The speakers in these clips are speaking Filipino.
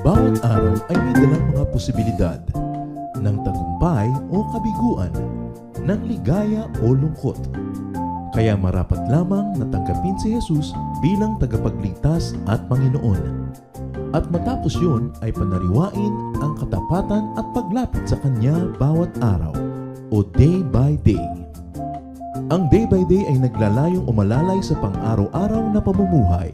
Bawat araw ay may dalang mga posibilidad ng tagumpay o kabiguan, ng ligaya o lungkot. Kaya marapat lamang na tanggapin si Jesus bilang tagapagligtas at Panginoon. At matapos yun ay panariwain ang katapatan at paglapit sa Kanya bawat araw o day by day. Ang day by day ay naglalayong umalalay sa pang-araw-araw na pamumuhay.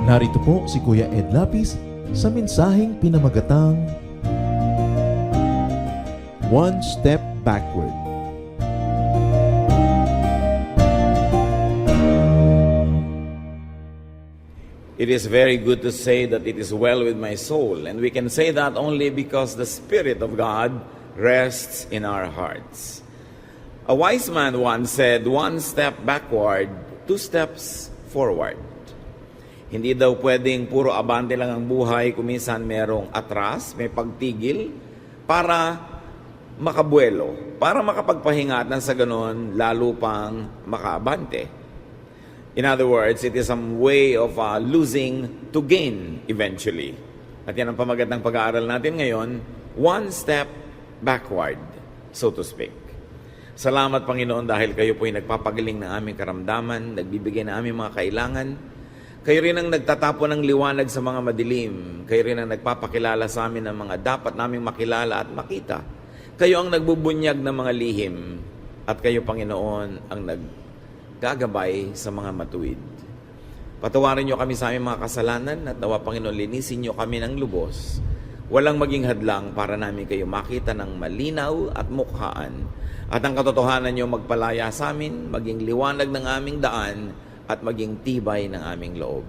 Narito po si Kuya Ed Lapis sa mensaheng pinamagatang One Step Backward. It is very good to say that it is well with my soul, and we can say that only because the Spirit of God rests in our hearts. A wise man once said, one step backward, two steps forward. Hindi daw pwedeng puro abante lang ang buhay, kuminsan merong atras, may pagtigil, para makabuelo, para makapagpahinga at nang sa ganon, lalo pang makaabante. In other words, it is some way of losing to gain eventually. At yan ang pamagat ng pag-aaral natin ngayon, one step backward, so to speak. Salamat Panginoon dahil kayo po ay nagpapagaling ng aming karamdaman, nagbibigay ng aming mga kailangan. Kayo rin ang nagtatapon ng liwanag sa mga madilim. Kayo rin ang nagpapakilala sa amin ng mga dapat naming makilala at makita. Kayo ang nagbubunyag ng mga lihim. At kayo, Panginoon, ang naggagabay sa mga matuwid. Patawarin niyo kami sa aming mga kasalanan at nawa, Panginoon, linisin niyo kami ng lubos. Walang maging hadlang para namin kayo makita ng malinaw at mukhaan. At ang katotohanan niyo magpalaya sa amin, maging liwanag ng aming daan, at maging tibay ng aming loob.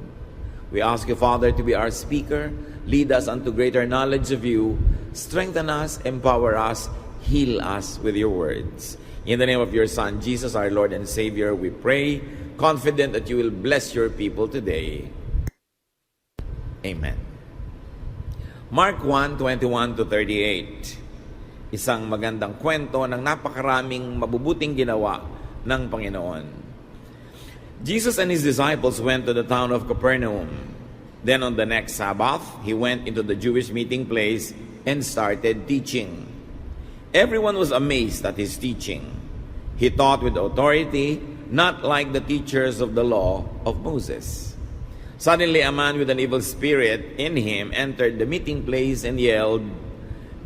We ask you, Father, to be our speaker, lead us unto greater knowledge of you, strengthen us, empower us, heal us with your words. In the name of your Son, Jesus, our Lord and Savior, we pray, confident that you will bless your people today. Amen. Mark 1:21-38. Isang magandang kwento ng napakaraming mabubuting ginawa ng Panginoon. Jesus and his disciples went to the town of Capernaum. Then on the next Sabbath, he went into the Jewish meeting place and started teaching. Everyone was amazed at his teaching. He taught with authority, not like the teachers of the law of Moses. Suddenly, a man with an evil spirit in him entered the meeting place and yelled,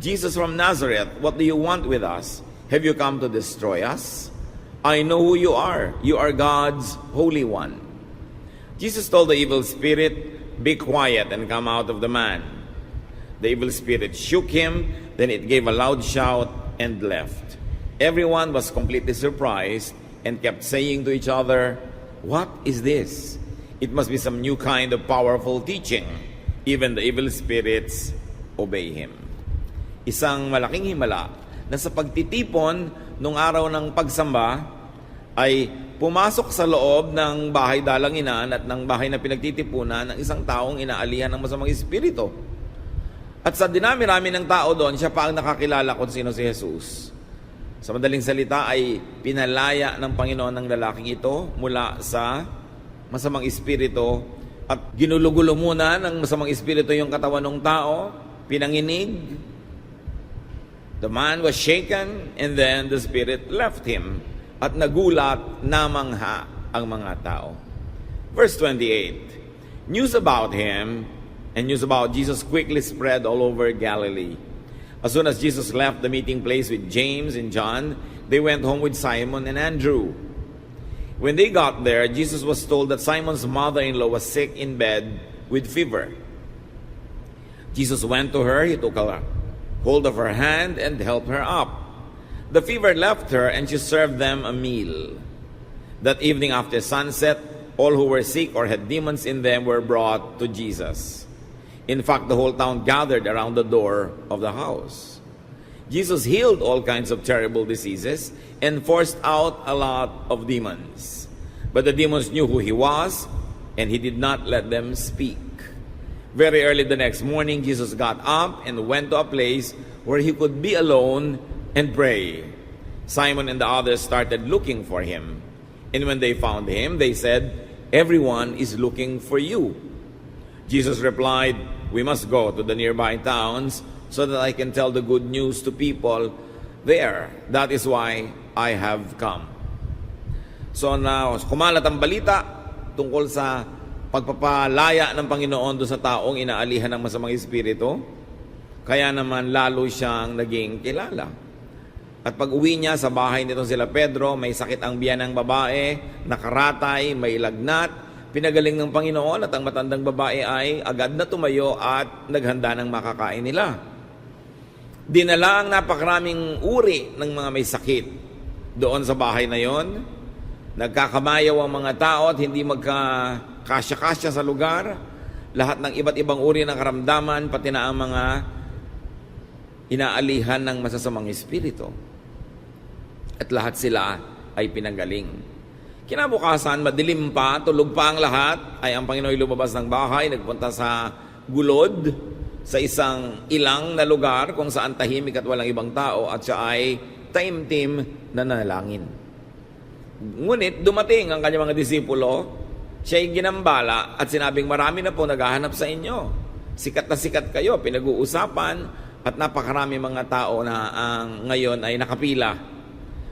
"Jesus from Nazareth, what do you want with us? Have you come to destroy us? I know who you are. You are God's Holy One." Jesus told the evil spirit, "Be quiet and come out of the man." The evil spirit shook him, then it gave a loud shout and left. Everyone was completely surprised and kept saying to each other, "What is this? It must be some new kind of powerful teaching." Even the evil spirits obey him. Isang malaking himala na sa pagtitipon nung araw ng pagsamba ay pumasok sa loob ng bahay dalanginan at ng bahay na pinagtitipunan ng isang taong inaalihan ng masamang espiritu. At sa dinami-rami ng tao doon, siya pa ang nakakilala kung sino si Jesus. Sa madaling salita ay pinalaya ng Panginoon ng lalaking ito mula sa masamang espiritu at ginulugulo muna ng masamang espiritu yung katawan ng tao, pinanginig. The man was shaken and then the spirit left him at nagulat namangha ang mga tao. Verse 28, news about him and news about Jesus quickly spread all over Galilee. As soon as Jesus left the meeting place with James and John, they went home with Simon and Andrew. When they got there, Jesus was told that Simon's mother-in-law was sick in bed with fever. Jesus went to her, he took a hold of her hand and helped her up. The fever left her and she served them a meal. That evening after sunset, all who were sick or had demons in them were brought to Jesus. In fact, the whole town gathered around the door of the house. Jesus healed all kinds of terrible diseases and forced out a lot of demons. But the demons knew who he was, and he did not let them speak. Very early the next morning, Jesus got up and went to a place where he could be alone and pray. Simon and the others started looking for him. And when they found him, they said, Everyone is looking for you." Jesus replied, "We must go to the nearby towns so that I can tell the good news to people there. That is why I have come." So na kumalat ang balita tungkol sa pagpapalaya ng Panginoon doon sa taong inaalihan ng masamang espiritu. Kaya naman lalo siyang naging kilala. At pag uwi niya sa bahay nito sila Pedro, may sakit ang biyanang babae, nakaratay, may lagnat, pinagaling ng Panginoon at ang matandang babae ay agad na tumayo at naghanda ng makakain nila. Dinala ang napakaraming uri ng mga may sakit doon sa bahay na yon. Nagkakamayaw ang mga tao at hindi magkakasya-kasya sa lugar. Lahat ng iba't ibang uri ng karamdaman, pati na ang mga inaalihan ng masasamang espiritu. At lahat sila ay pinagaling. Kinabukasan, madilim pa, tulog pa ang lahat, ay ang Panginoon lumabas ng bahay, nagpunta sa gulod, sa isang ilang na lugar kung saan tahimik at walang ibang tao, at siya ay taimtim na nanalangin. Ngunit dumating ang kanyang mga disipulo, siya ay ginambala at sinabing, "Marami na po naghahanap sa inyo. Sikat na sikat kayo, pinag-uusapan, at napakarami mga tao na ngayon ay nakapila."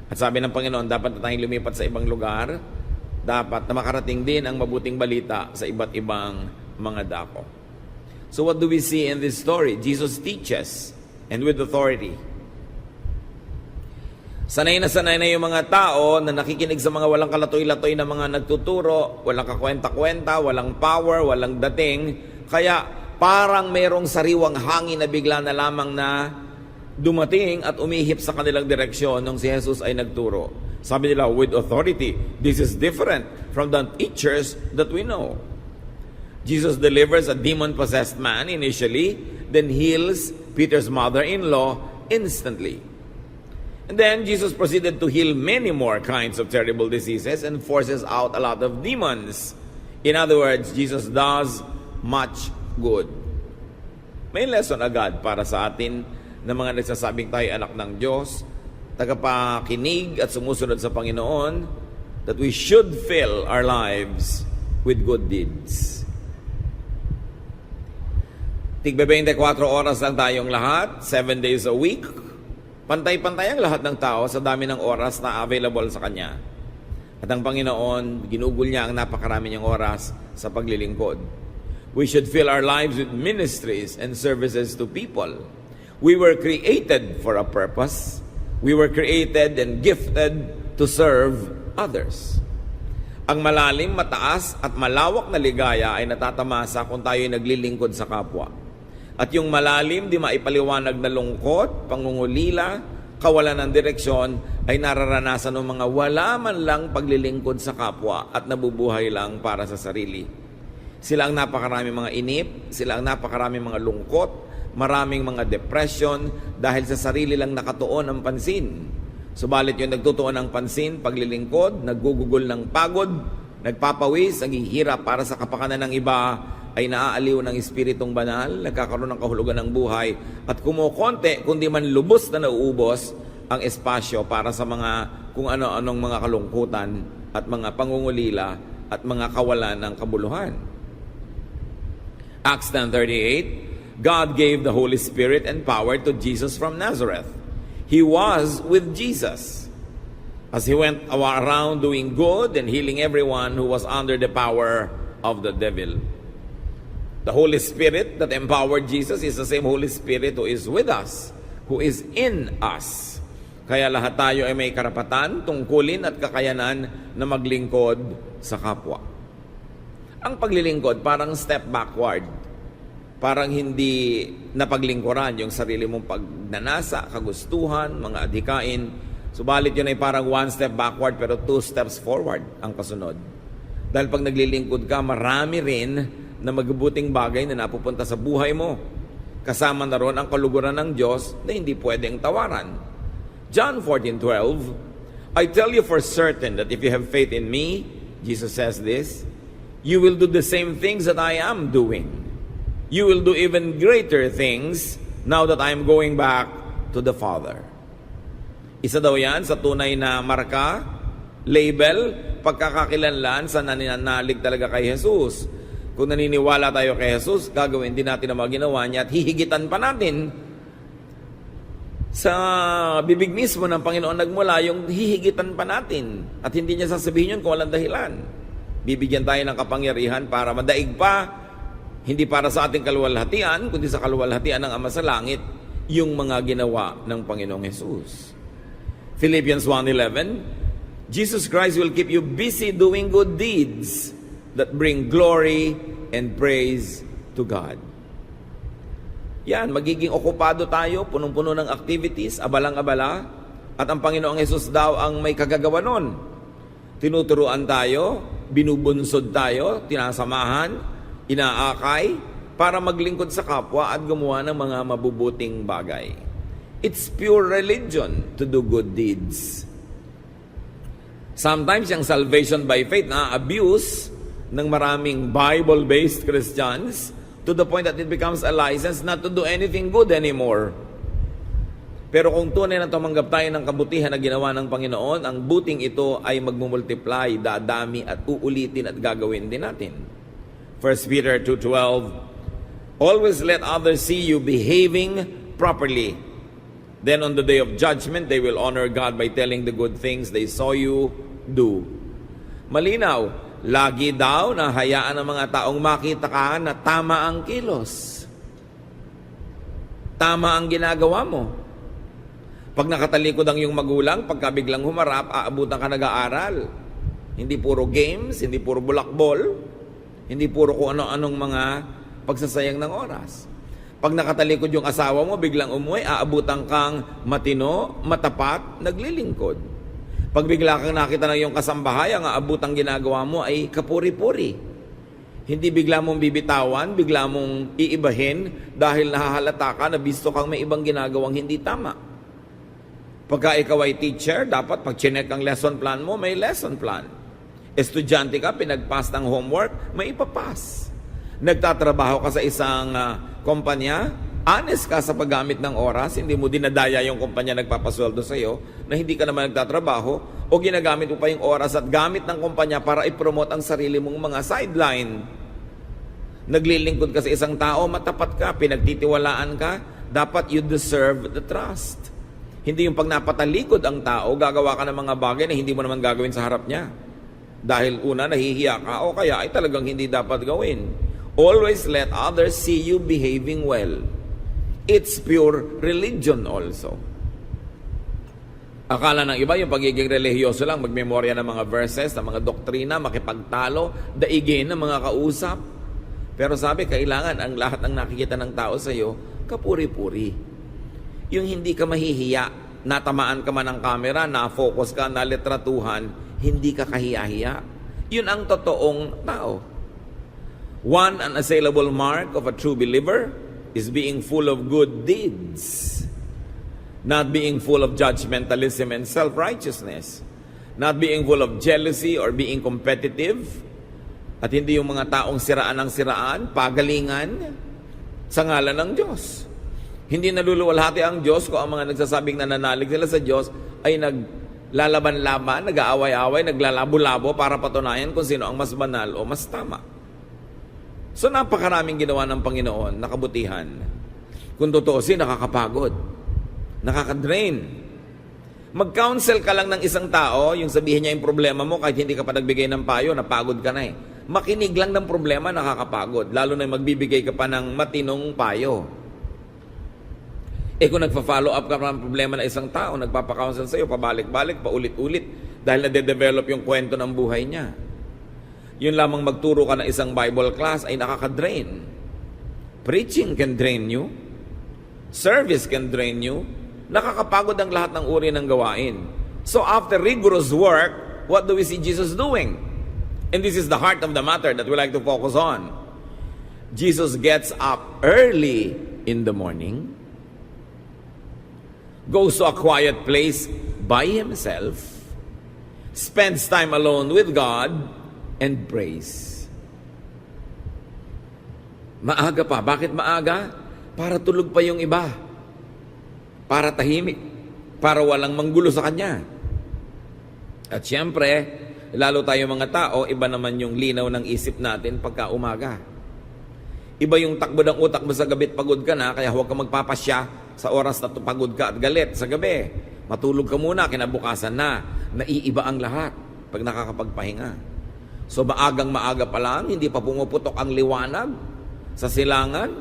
At sabi ng Panginoon, dapat na tayong lumipat sa ibang lugar, dapat na makarating din ang mabuting balita sa iba't ibang mga dako. So what do we see in this story? Jesus teaches, and with authority. Sanay na yung mga tao na nakikinig sa mga walang kalatoy-latoy na mga nagtuturo, walang kakwenta-kwenta, walang power, walang dating, kaya parang mayroong sariwang hangin na bigla na lamang na dumating at umihip sa kanilang direksyon nung si Jesus ay nagturo. Sabi nila, with authority. This is different from the teachers that we know. Jesus delivers a demon-possessed man initially, then heals Peter's mother-in-law instantly. And then Jesus proceeded to heal many more kinds of terrible diseases and forces out a lot of demons. In other words, Jesus does much good. May lesson agad para sa atin na mga nagsasabing tayo anak ng Diyos, tagapakinig at sumusunod sa Panginoon, that we should fill our lives with good deeds. Tigbe 24 oras lang tayong lahat, 7 days a week. Pantay-pantay ang lahat ng tao sa dami ng oras na available sa Kanya. At ang Panginoon, ginugol niya ang napakarami niyang oras sa paglilingkod. We should fill our lives with ministries and services to people. We were created for a purpose. We were created and gifted to serve others. Ang malalim, mataas at malawak na ligaya ay natatamasa kung tayo ay naglilingkod sa kapwa. At yung malalim, di maipaliwanag na lungkot, pangungulila, kawalan ng direksyon, ay nararanasan ng mga wala man lang paglilingkod sa kapwa at nabubuhay lang para sa sarili. Sila ang napakarami mga inip, sila ang napakarami mga lungkot, maraming mga depression dahil sa sarili lang nakatuon ang pansin. Subalit yung nagtutuon ng pansin, paglilingkod, naggugugol ng pagod, nagpapawis, naghihirap para sa kapakanan ng iba, ay naaaliw ng Espiritong Banal, nagkakaroon ng kahulugan ng buhay, at kumukonte, kundi man lubos na nauubos ang espasyo para sa mga kung ano-anong mga kalungkutan at mga pangungulila at mga kawalan ng kabuluhan. Acts 10:38, God gave the Holy Spirit and power to Jesus from Nazareth. He was with Jesus as he went around doing good and healing everyone who was under the power of the devil. The Holy Spirit that empowered Jesus is the same Holy Spirit who is with us, who is in us. Kaya lahat tayo ay may karapatan, tungkulin at kakayanan na maglingkod sa kapwa. Ang paglilingkod parang step backward. Parang hindi napaglingkuran yung sarili mong pagnanasa, kagustuhan, mga adhikain. Subalit yun ay parang one step backward pero 2 steps forward ang kasunod. Dahil pag naglilingkod ka, marami rin na magbubuting bagay na napupunta sa buhay mo. Kasama na ron ang kaluguran ng Diyos na hindi pwedeng tawaran. John 14:12, I tell you for certain that if you have faith in me, Jesus says this, you will do the same things that I am doing. You will do even greater things now that I am going back to the Father. Isa daw yan sa tunay na marka, label, pagkakakilanlan sa nananalig talaga kay Jesus. Kung naniniwala tayo kay Jesus, gagawin din natin ang mga ginawa niya at hihigitan pa natin sa bibig mismo ng Panginoon nagmula, yung hihigitan pa natin. At hindi niya sasabihin yun kung walang dahilan. Bibigyan tayo ng kapangyarihan para madaig pa, hindi para sa ating kaluwalhatian, kundi sa kaluwalhatian ng Ama sa Langit, yung mga ginawa ng Panginoong Jesus. Philippians 1:11, Jesus Christ will keep you busy doing good deeds that bring glory and praise to God. Yan, magiging okupado tayo, punong-puno ng activities, abalang-abala, at ang Panginoong Jesus daw ang may kagagawa nun. Tinuturuan tayo, binubunsod tayo, tinasamahan, inaakay, para maglingkod sa kapwa at gumawa ng mga mabubuting bagay. It's pure religion to do good deeds. Sometimes yung salvation by faith na abuse ng maraming Bible-based Christians to the point that it becomes a license not to do anything good anymore. Pero kung tunay na tumanggap tayo ng kabutihan na ginawa ng Panginoon, ang buting ito ay magmumultiply, dadami at uulitin at gagawin din natin. 1 Peter 2:12, always let others see you behaving properly. Then on the day of judgment, they will honor God by telling the good things they saw you do. Malinaw, lagi daw na hayaan ng mga taong makita ka na tama ang kilos. Tama ang ginagawa mo. Pag nakatalikod ang iyong magulang, pagka biglang humarap, aabutan ka nag-aaral. Hindi puro games, hindi puro bulakbol, hindi puro kung ano-anong mga pagsasayang ng oras. Pag nakatalikod yung asawa mo, biglang umuwi, aabutan kang matino, matapat, naglilingkod. Pag bigla kang nakita ng iyong kasambahay, ang aabutang ginagawa mo ay kapuri-puri. Hindi bigla mong bibitawan, bigla mong iibahin dahil nahahalata ka na bisto kang may ibang ginagawang hindi tama. Pagka ikaw ay teacher, dapat pag chinek ang lesson plan mo, may lesson plan. Estudyante ka, pinagpass ng homework, may ipapass. Nagtatrabaho ka sa isang kumpanya, honest ka sa paggamit ng oras, hindi mo dinadaya yung kumpanya nagpapasweldo sa iyo na hindi ka naman nagtatrabaho o ginagamit mo pa yung oras at gamit ng kumpanya para i-promote ang sarili mong mga sideline. Naglilingkod ka sa isang tao, matapat ka, pinagtitiwalaan ka, dapat you deserve the trust. Hindi yung pag napatalikod ang tao, gagawa ka ng mga bagay na hindi mo naman gagawin sa harap niya. Dahil una, nahihiya ka o kaya ay talagang hindi dapat gawin. Always let others see you behaving well. It's pure religion also. Akala ng iba yung pagiging relihiyoso lang, magmemorya ng mga verses, ng mga doktrina, makipagtalo, daigin ng mga kausap. Pero sabi, kailangan ang lahat ng nakikita ng tao sa iyo, kapuri-puri. Yung hindi ka mahihiya, natamaan ka man ng camera, na-focus ka, nalitratuhan, hindi ka kahiya-hiya. Yun ang totoong tao. One unassailable mark of a true believer is being full of good deeds. Not being full of judgmentalism and self-righteousness. Not being full of jealousy or being competitive. At hindi yung mga taong siraan ng siraan, pagalingan sa ngalan ng Diyos. Hindi naluluwalhati ang Diyos kung ang mga nagsasabing nananalig sila sa Diyos ay naglalaban-laban, nag-aaway-away, naglalabo-labo para patunayan kung sino ang mas banal o mas tama. So napakaraming ginawa ng Panginoon na kabutihan. Kung tutuusin, nakakapagod. Nakakadrain. Mag-counsel ka lang ng isang tao, yung sabihin niya yung problema mo kahit hindi ka pa nagbigay ng payo, napagod ka na eh. Makinig lang ng problema, nakakapagod. Lalo na magbibigay ka pa ng matinong payo. Kung nagpa-follow up ka ng problema ng isang tao, nagpapa-counsel sa iyo, pabalik-balik, paulit-ulit, dahil nade-develop yung kwento ng buhay niya. Yun lamang magturo ka ng isang Bible class ay nakaka-drain. Preaching can drain you. Service can drain you. Nakakapagod ang lahat ng uri ng gawain. So after rigorous work, what do we see Jesus doing? And this is the heart of the matter that we like to focus on. Jesus gets up early in the morning, goes to a quiet place by himself, spends time alone with God, and prays. Maaga pa. Bakit maaga? Para tulog pa yung iba. Para tahimik. Para walang manggulo sa kanya. At siyempre, lalo tayo mga tao, iba naman yung linaw ng isip natin pagka umaga. Iba yung takbo ng utak mo sa gabi at pagod ka na, kaya huwag ka magpapasya sa oras na pagod ka at galit sa gabi. Matulog ka muna, kinabukasan na. Naiiba ang lahat pag nakakapagpahinga. So maagang maaga pa lang, hindi pa pumuputok ang liwanag sa silangan.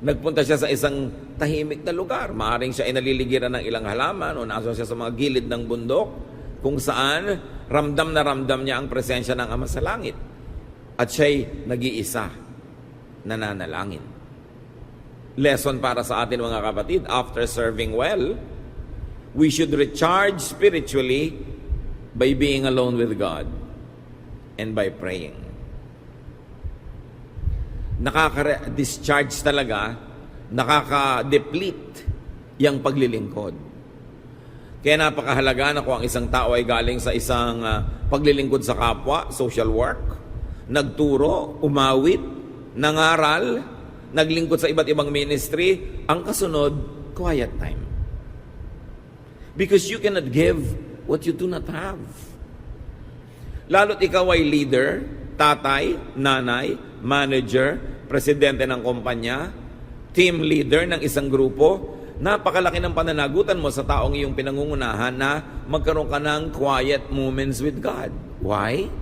Nagpunta siya sa isang tahimik na lugar. Maaring siya ay naliligiran ng ilang halaman o nasa siya sa mga gilid ng bundok kung saan ramdam na ramdam niya ang presensya ng Ama sa langit. At siya'y nag-iisa, nananalangin. Lesson para sa atin mga kapatid, after serving well, we should recharge spiritually by being alone with God and by praying. Nakaka-discharge talaga, nakaka-deplete yung paglilingkod. Kaya napakahalaga na kung ang isang tao ay galing sa isang paglilingkod sa kapwa, social work, nagturo, umawit, nangaral, naglingkod sa iba't ibang ministry, ang kasunod, quiet time. Because you cannot give what you do not have. Lalo't ikaw ay leader, tatay, nanay, manager, presidente ng kumpanya, team leader ng isang grupo, napakalaki ng pananagutan mo sa taong iyong pinangungunahan na magkaroon ka ng quiet moments with God. Why?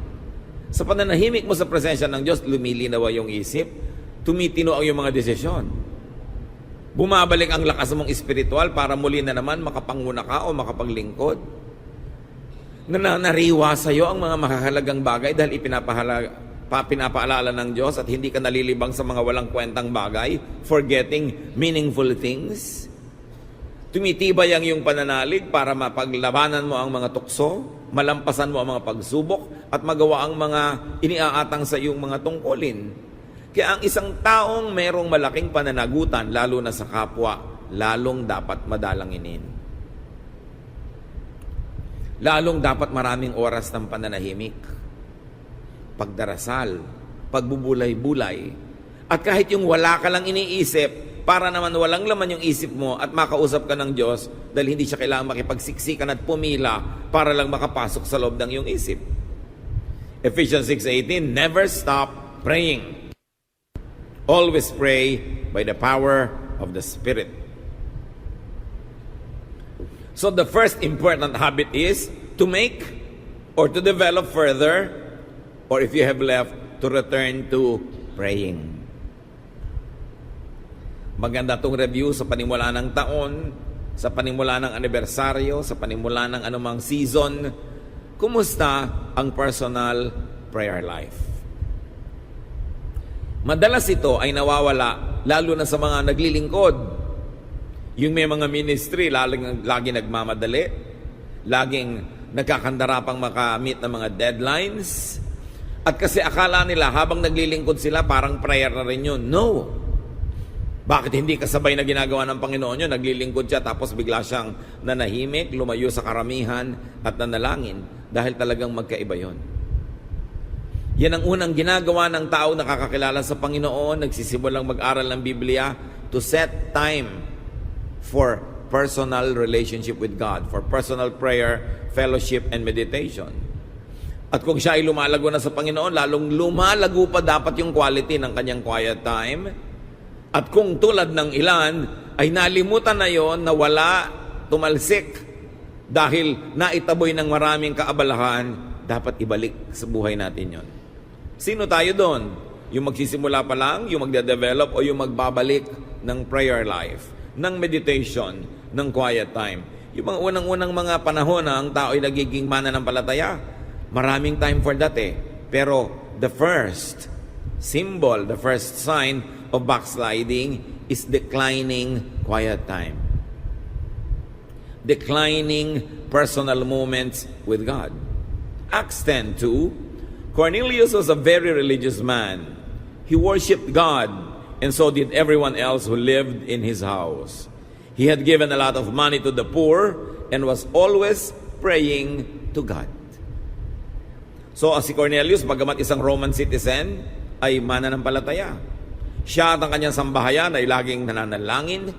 Sa pananahimik mo sa presensya ng Diyos, lumilinaw yung isip, tumitino ang iyong mga desisyon. Bumabalik ang lakas mong espiritual para muli na naman makapanguna ka o makapaglingkod. Nananariwa sa iyo ang mga makahalagang bagay dahil pinapaalala ng Diyos at hindi ka nalilibang sa mga walang kwentang bagay, forgetting meaningful things. Tumitibay ang iyong pananalig para mapaglabanan mo ang mga tukso, malampasan mo ang mga pagsubok at magawa ang mga iniaatang sa iyong mga tungkulin. Kaya ang isang taong merong malaking pananagutan, lalo na sa kapwa, lalong dapat madalanginin. Lalong dapat maraming oras ng pananahimik, pagdarasal, pagbubulay-bulay. At kahit yung wala ka lang iniisip, para naman walang laman yung isip mo at makausap ka ng Diyos dahil hindi siya kailangang makipagsiksikan at pumila para lang makapasok sa loob ng iyong isip. Ephesians 6:18, never stop praying. Always pray by the power of the Spirit. So the first important habit is to make or to develop further, or if you have left, to return to praying. Maganda itong review sa panimula ng taon, sa panimula ng anibersaryo, sa panimula ng anumang season. Kumusta ang personal prayer life? Madalas ito ay nawawala, lalo na sa mga naglilingkod. Yung may mga ministry, lagi nagmamadali, laging nagkakandarapang makamit ng mga deadlines. At kasi akala nila habang naglilingkod sila, parang prayer na rin yun. No! Bakit hindi kasabay na ginagawa ng Panginoon yun? Naglilingkod siya tapos bigla siyang nanahimik, lumayo sa karamihan at nanalangin dahil talagang magkaiba yun. Yan ang unang ginagawa ng tao nakakakilala sa Panginoon, nagsisimulang mag-aral ng Biblia to set time for personal relationship with God, for personal prayer, fellowship, and meditation. At kung siya ay lumalago na sa Panginoon, lalong lumalago pa dapat yung quality ng kanyang quiet time. At kung tulad ng ilan, ay nalimutan na yon, nawala, tumalsik, dahil naitaboy ng maraming kaabalahan, dapat ibalik sa buhay natin yon. Sino tayo doon? Yung magsisimula pa lang, yung magde-develop, o yung magbabalik ng prayer life, ng meditation, ng quiet time. Yung mga unang-unang mga panahon na ang tao ay nagiging mananampalataya, maraming time for that eh. Pero the first symbol, the first sign of backsliding is declining quiet time. Declining personal moments with God. Acts 10:2, Cornelius was a very religious man. He worshipped God, and so did everyone else who lived in his house. He had given a lot of money to the poor and was always praying to God. So si Cornelius, bagamat isang Roman citizen, ay mananampalataya. Siya at ang kanyang sambahayan ay laging nananalangin,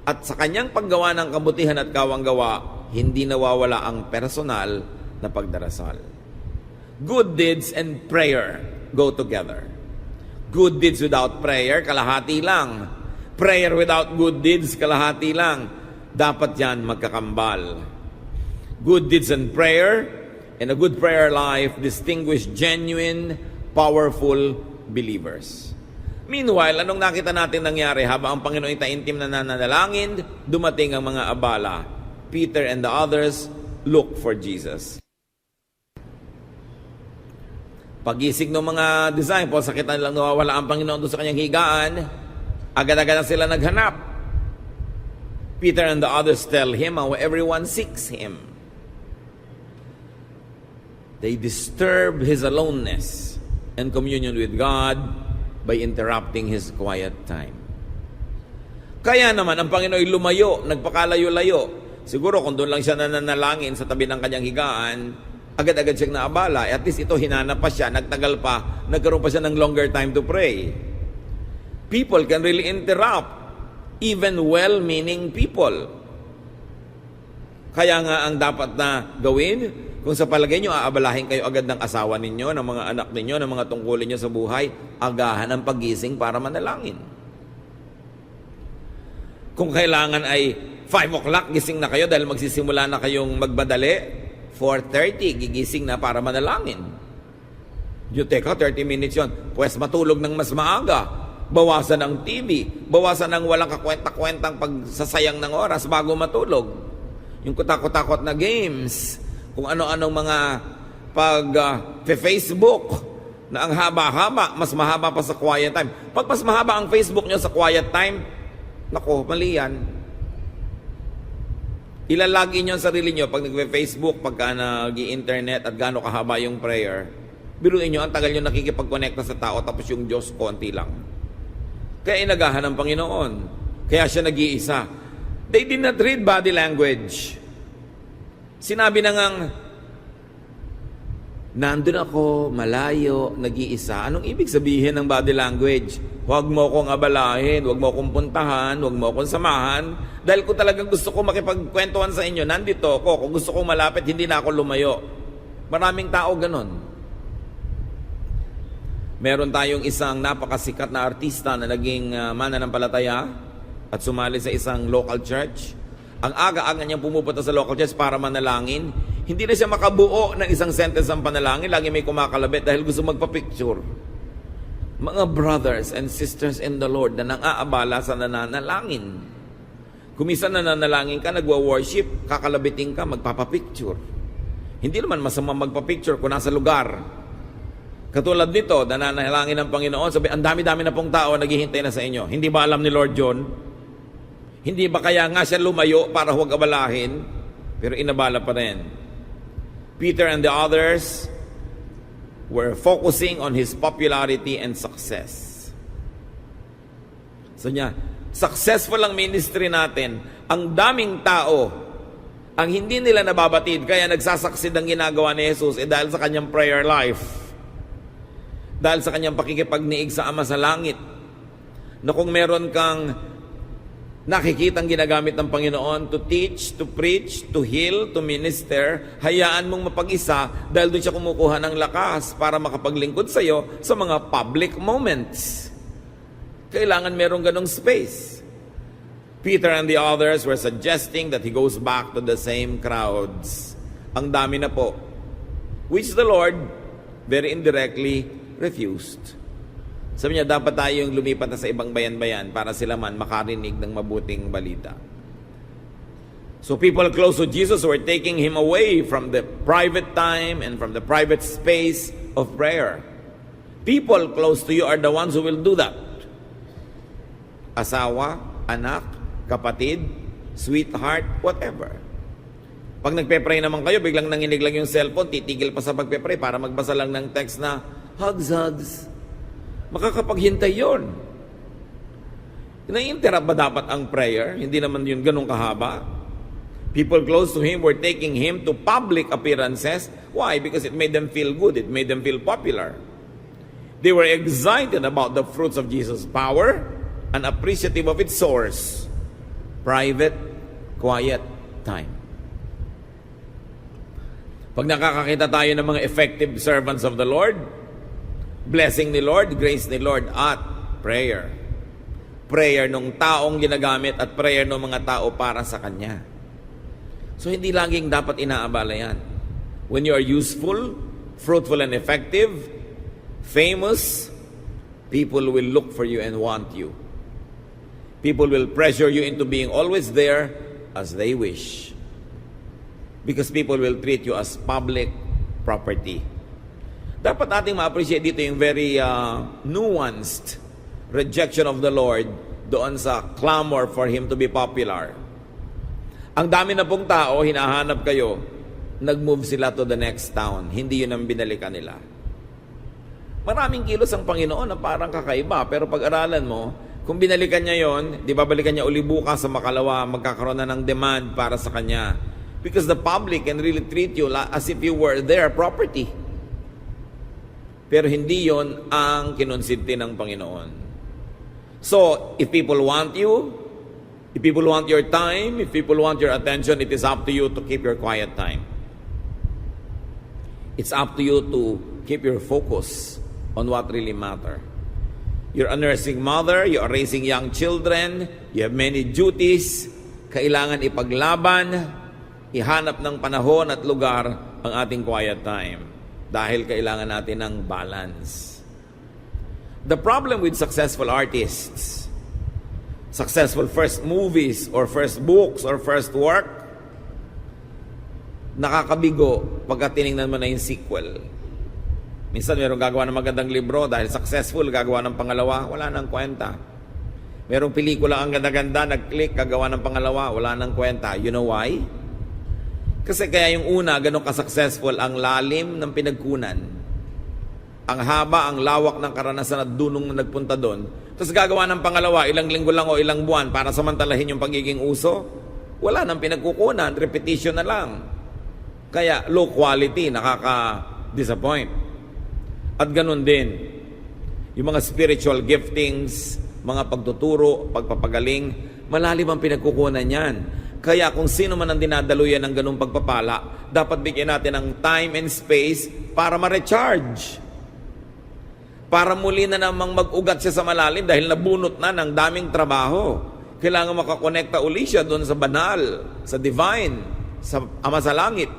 at sa kanyang paggawa ng kabutihan at kawanggawa, hindi nawawala ang personal na pagdarasal. Good deeds and prayer go together. Good deeds without prayer, kalahati lang. Prayer without good deeds, kalahati lang. Dapat yan magkakambal. Good deeds and prayer and a good prayer life distinguish genuine, powerful believers. Meanwhile, anong nakita natin nangyari habang ang Panginoon taimtim na nananalangin, dumating ang mga abala. Peter and the others look for Jesus. Pagising ng mga disciples, sakita nilang nawawala ang Panginoon doon sa kanyang higaan, agad-agad na sila naghanap. Peter and the others tell him how everyone seeks him. They disturb his aloneness and communion with God by interrupting his quiet time. Kaya naman, ang Panginoon ay lumayo, nagpakalayo-layo. Siguro kung doon lang siya nananalangin sa tabi ng kanyang higaan, agad-agad siyang naabala. At least ito, hinanap pa siya, nagtagal pa, nagkaroon pa siya ng longer time to pray. People can really interrupt, even well-meaning people. Kaya nga ang dapat na gawin, kung sa palagay nyo, aabalahin kayo agad ng asawa ninyo, ng mga anak ninyo, ng mga tungkulin nyo sa buhay, agahan ang pagising para manalangin. Kung kailangan ay 5 o'clock, gising na kayo dahil magsisimula na kayong magbadali, 4:30, gigising na para manalangin. You teka, 30 minutes yon. Pwes matulog ng mas maaga. Bawasan ang TV. Bawasan ang walang kakwenta-kwentang pagsasayang ng oras bago matulog. Yung kutakot-takot na games. Kung ano-anong mga Facebook na ang haba-haba, mas mahaba pa sa quiet time. Pag mas mahaba ang Facebook nyo sa quiet time, nako, mali yan. Ilalagi nyo ang sarili nyo pag nag-Facebook, pagka nag-i-internet at gaano kahaba yung prayer. Biruin nyo, ang tagal nyo nakikipag-connecta sa tao tapos yung Diyos konti lang. Kaya inagahan ng Panginoon. Kaya siya nag-iisa. They did not read body language. Sinabi na ngang, nandun ako, malayo, nag-iisa. Anong ibig sabihin ng body language? Huwag mo akong abalahin, huwag mo akong puntahan, huwag mo akong samahan. Dahil kung talagang gusto ko makipagkwentuhan sa inyo, nandito ako. Kung gusto kong malapit, hindi na ako lumayo. Maraming tao ganon. Meron tayong isang napakasikat na artista na naging mananampalataya at sumali sa isang local church. Ang aga-aga niyang pumupunta sa local church para manalangin. Hindi na siya makabuo ng isang sentence ng panalangin. Lagi may kumakalabit dahil gusto magpa-picture. Mga brothers and sisters in the Lord na nang-aabala sa nananalangin. Kung minsan nananalangin ka, nagwa-worship, kakalabitin ka, magpapapicture. Hindi naman masama magpapicture kung nasa lugar. Katulad nito, nananalangin ng Panginoon, sabi, ang dami-dami na pong tao naghihintay na sa inyo. Hindi ba alam ni Lord John? Hindi ba kaya nga siya lumayo para huwag abalahin? Pero inabala pa rin. Peter and the others were focusing on his popularity and success. So niya, successful ang ministry natin. Ang daming tao, ang hindi nila nababatid, kaya nagsasaksid ang ginagawa ni Jesus dahil sa kanyang prayer life. Dahil sa kanyang pakikipagniig sa Ama sa Langit. Na kung meron kang nakikitang ginagamit ng Panginoon to teach, to preach, to heal, to minister, hayaan mong mapag-isa dahil doon siya kumukuha ng lakas para makapaglingkod sa iyo sa mga public moments. Kailangan merong ganong space. Peter and the others were suggesting that he goes back to the same crowds. Ang dami na po. Which the Lord very indirectly refused. Sabi niya, dapat tayong lumipat na sa ibang bayan-bayan para sila man makarinig ng mabuting balita. So people close to Jesus were taking him away from the private time and from the private space of prayer. People close to you are the ones who will do that. Asawa, anak, kapatid, sweetheart, whatever. Pag nagpe-pray naman kayo, biglang nanginig lang yung cellphone, titigil pa sa pagpe-pray para magbasa lang ng text na, hugs, hugs. Makakapaghintay yun. Na-interrupt ba dapat ang prayer? Hindi naman yun ganun kahaba. People close to him were taking him to public appearances. Why? Because it made them feel good. It made them feel popular. They were excited about the fruits of Jesus' power and appreciative of its source. Private, quiet time. Pag nakakakita tayo ng mga effective servants of the Lord, blessing ni Lord, grace ni Lord, at prayer. Prayer ng taong ginagamit at prayer ng mga tao para sa Kanya. So hindi laging dapat inaabala yan. When you are useful, fruitful and effective, famous, people will look for you and want you. People will pressure you into being always there as they wish. Because people will treat you as public property. Dapat nating ma-appreciate dito yung very nuanced rejection of the Lord doon sa clamor for Him to be popular. Ang dami na pong tao, hinahanap kayo, nag-move sila to the next town. Hindi yun ang binalikan nila. Maraming kilos ang Panginoon na parang kakaiba, pero pag-aralan mo, kung binalikan niya yon, di ba balikan niya uli bukas sa makalawa, magkakaroon na ng demand para sa Kanya. Because the public can really treat you as if you were their property. Pero hindi yon ang kinonsinti ng Panginoon. So, if people want you, if people want your time, if people want your attention, it is up to you to keep your quiet time. It's up to you to keep your focus on what really matters. You're a nursing mother, you are raising young children, you have many duties, kailangan ipaglaban, ihanap ng panahon at lugar ang ating quiet time dahil kailangan natin ng balance. The problem with successful artists, successful first movies or first books or first work, nakakabigo pagka tinignan mo na yung sequel. Minsan merong gagawa ng magandang libro dahil successful, gagawa ng pangalawa, wala nang kwenta. Merong pelikula ang ganda-ganda, nag-click, gagawa ng pangalawa, wala nang kwenta. You know why? Kasi kaya yung una, ganun ka-successful, ang lalim ng pinagkunan. Ang haba, ang lawak ng karanasan at dunong na nagpunta doon. Tapos gagawa ng pangalawa, ilang linggo lang o ilang buwan para samantalahin yung pagiging uso. Wala nang pinagkukunan, repetition na lang. Kaya low quality, nakaka-disappoint. At ganun din, yung mga spiritual giftings, mga pagtuturo, pagpapagaling, malalim ang pinagkukunan yan. Kaya kung sino man ang dinadaluyan ng ganung pagpapala, dapat bigyan natin ng time and space para ma-recharge. Para muli na namang mag-ugat siya sa malalim dahil nabunot na ng daming trabaho. Kailangan makakonekta uli siya doon sa banal, sa divine, sa Ama sa Langit.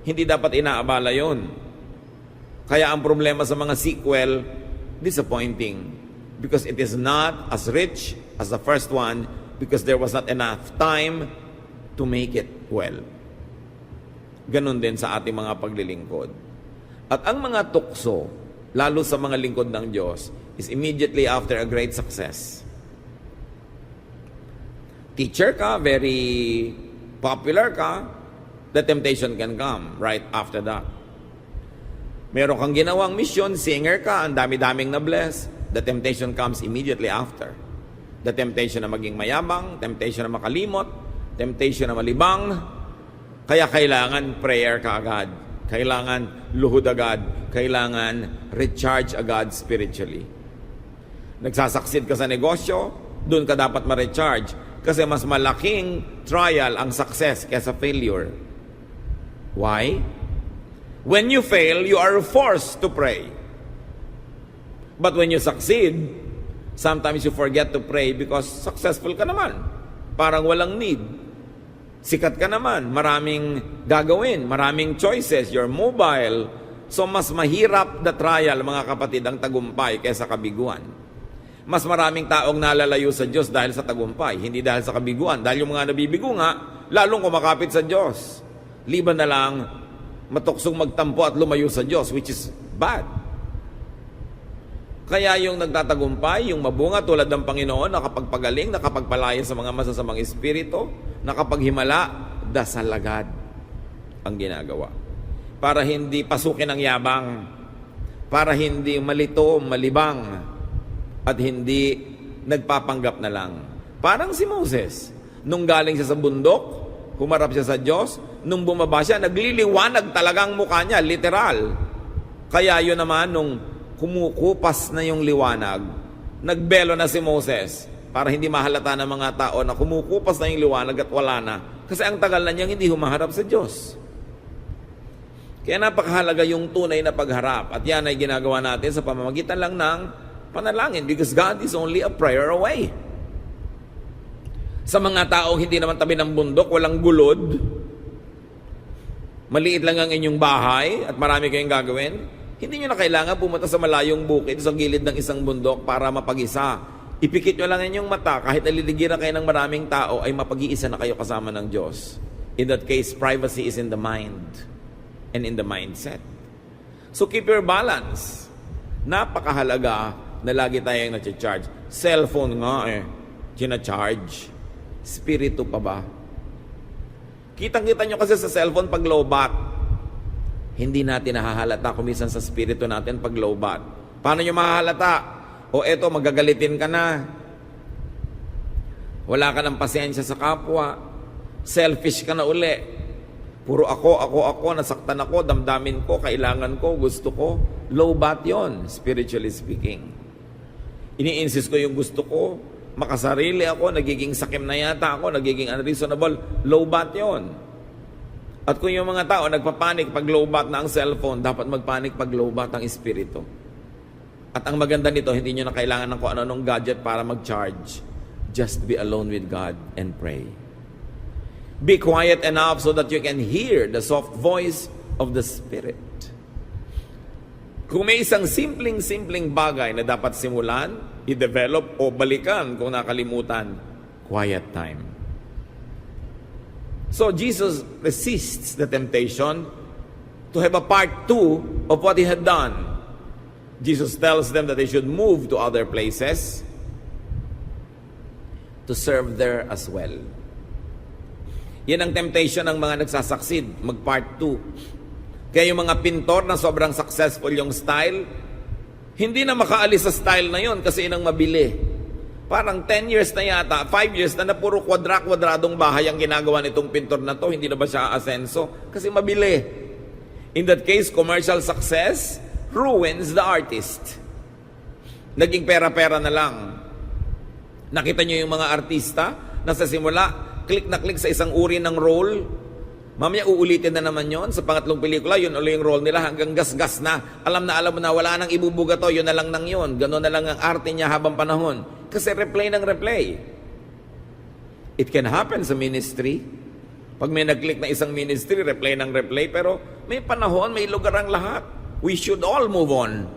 Hindi dapat inaabala yon. Kaya ang problema sa mga sequel, disappointing. Because it is not as rich as the first one because there was not enough time to make it well. Ganon din sa ating mga paglilingkod. At ang mga tukso, lalo sa mga lingkod ng Diyos, is immediately after a great success. Teacher ka, very popular ka, the temptation can come right after that. Meron kang ginawang mission, singer ka, ang dami-daming na-bless, the temptation comes immediately after. The temptation na maging mayabang, temptation na makalimot, temptation na malibang, kaya kailangan prayer ka agad. Kailangan luhod agad. Kailangan recharge agad spiritually. Nagsasaksid ka sa negosyo, doon ka dapat ma-recharge. Kasi mas malaking trial ang success kaysa failure. Why? When you fail, you are forced to pray. But when you succeed, sometimes you forget to pray because successful ka naman. Parang walang need. Sikat ka naman, maraming gagawin, maraming choices, you're mobile. So mas mahirap the trial, mga kapatid, ang tagumpay kaysa kabiguan. Mas maraming taong nalalayo sa Diyos dahil sa tagumpay, hindi dahil sa kabiguan. Dahil yung mga nabibigo nga, lalong kumakapit sa Diyos. Liban na lang, matuksong magtampo at lumayo sa Diyos, which is bad. Kaya yung nagtatagumpay, yung mabunga tulad ng Panginoon, nakapagpagaling, nakapagpalaya sa mga masasamang espiritu, nakapaghimala, dasal agad ang ginagawa. Para hindi pasukin ang yabang, para hindi malito, malibang, at hindi nagpapanggap na lang. Parang si Moses, nung galing siya sa bundok, humarap siya sa Diyos, nung bumaba siya, nagliliwanag talagang mukha niya, literal. Kaya yun naman, nung kumukupas na yung liwanag, nagbelo na si Moses para hindi mahalata ng mga tao na kumukupas na yung liwanag at wala na. Kasi ang tagal na niyang hindi humaharap sa Diyos. Kaya napakahalaga yung tunay na pagharap. At yan ay ginagawa natin sa pamamagitan lang ng panalangin because God is only a prayer away. Sa mga taong hindi naman tabi ng bundok, walang gulod, maliit lang ang inyong bahay at marami kayong gagawin, hindi nyo na kailangan pumunta sa malayong bukid sa gilid ng isang bundok para mapag-isa. Ipikit nyo lang inyong mata, kahit naliligiran kayo ng maraming tao, ay mapag-iisa na kayo kasama ng Diyos. In that case, privacy is in the mind and in the mindset. So keep your balance. Napakahalaga na lagi tayong na-charge. Cellphone nga charge. Spirito pa ba? Kitang-kita nyo kasi sa cellphone pag low bat. Hindi natin nahahalata kumisan sa spirito natin pag low bat. Paano nyo mahahalata? O eto, magagalitin ka na. Wala ka ng pasensya sa kapwa. Selfish ka na uli. Puro ako, nasaktan ako, damdamin ko, kailangan ko, gusto ko. Low bat yon, spiritually speaking. Ini-insist ko yung gusto ko. Makasarili ako, nagiging sakim na yata ako, nagiging unreasonable. Low bat yon. At kung yung mga tao nagpapanik pag low bat na ang cellphone, dapat magpanik pag low bat ang espiritu. At ang maganda nito, hindi nyo na kailangan ng kung ano-anong gadget para mag-charge. Just be alone with God and pray. Be quiet enough so that you can hear the soft voice of the Spirit. Kung may isang simpleng bagay na dapat simulan, i-develop o balikan kung nakalimutan, quiet time. So Jesus resists the temptation to have a part 2 of what He had done. Jesus tells them that they should move to other places to serve there as well. Yan ang temptation ng mga nagsasucceed, mag-part 2. Kaya yung mga pintor na sobrang successful yung style, hindi na makaalis sa style na yon kasi inang mabili. Parang 10 years na yata, 5 years na puro kwadradong bahay ang ginagawa nitong pintor na to, hindi na ba siya asenso? Kasi mabili. In that case, commercial success ruins the artist. Naging pera-pera na lang. Nakita nyo yung mga artista na sa simula, click na click sa isang uri ng role. Mamaya uulitin na naman yon sa pangatlong pelikula, yun ulit yung role nila hanggang gas-gas na. Alam na wala nang ibubuga to, yun na lang nang yun. Ganon na lang ang arte niya habang panahon. Kasi replay ng replay. It can happen sa ministry. Pag may nag-click na isang ministry, replay ng replay, pero may panahon, may lugar ang lahat. We should all move on.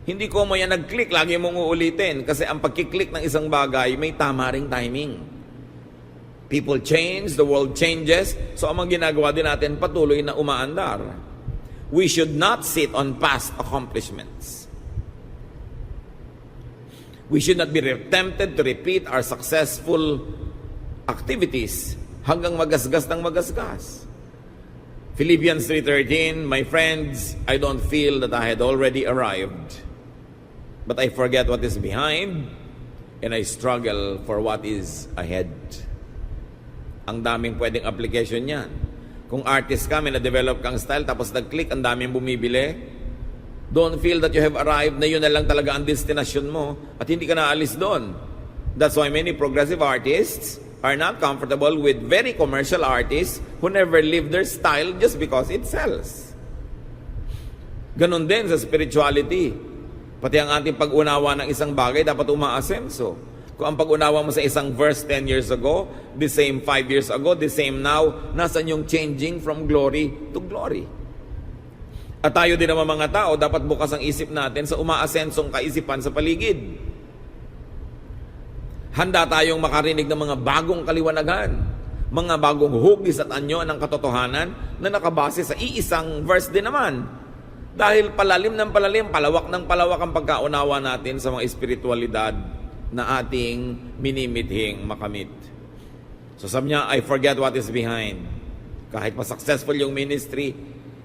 Hindi ko mo yan nag-click, lagi mong uulitin. Kasi ang pagkiklik ng isang bagay, may tama ring timing. People change, the world changes. So ang mga ginagawa din natin, patuloy na umaandar. We should not sit on past accomplishments. We should not be tempted to repeat our successful activities hanggang magasgas ng magasgas. Philippians 3:13, my friends, I don't feel that I had already arrived, but I forget what is behind, and I struggle for what is ahead. Ang daming pwedeng application yan. Kung artist ka, may na-develop kang style, tapos nag-click, ang daming bumibili, don't feel that you have arrived, na yun na lang talaga ang destination mo, at hindi ka naalis doon. That's why many progressive artists are not comfortable with very commercial artists who never live their style just because it sells. Ganon din sa spirituality. Pati ang ating pag-unawa ng isang bagay dapat umaasenso. Kung ang pag-unawa mo sa isang verse 10 years ago, the same 5 years ago, the same now, nasan yung changing from glory to glory? At tayo din naman mga tao, dapat bukas ang isip natin sa umaasensong kaisipan sa paligid. Handa tayong makarinig ng mga bagong kaliwanagan, mga bagong hugis at anyo ng katotohanan na nakabase sa iisang verse din naman. Dahil palalim ng palalim, palawak ng palawak ang pagkaunawa natin sa mga espiritualidad na ating minimithing makamit. So sabi niya, I forget what is behind. Kahit pa successful yung ministry,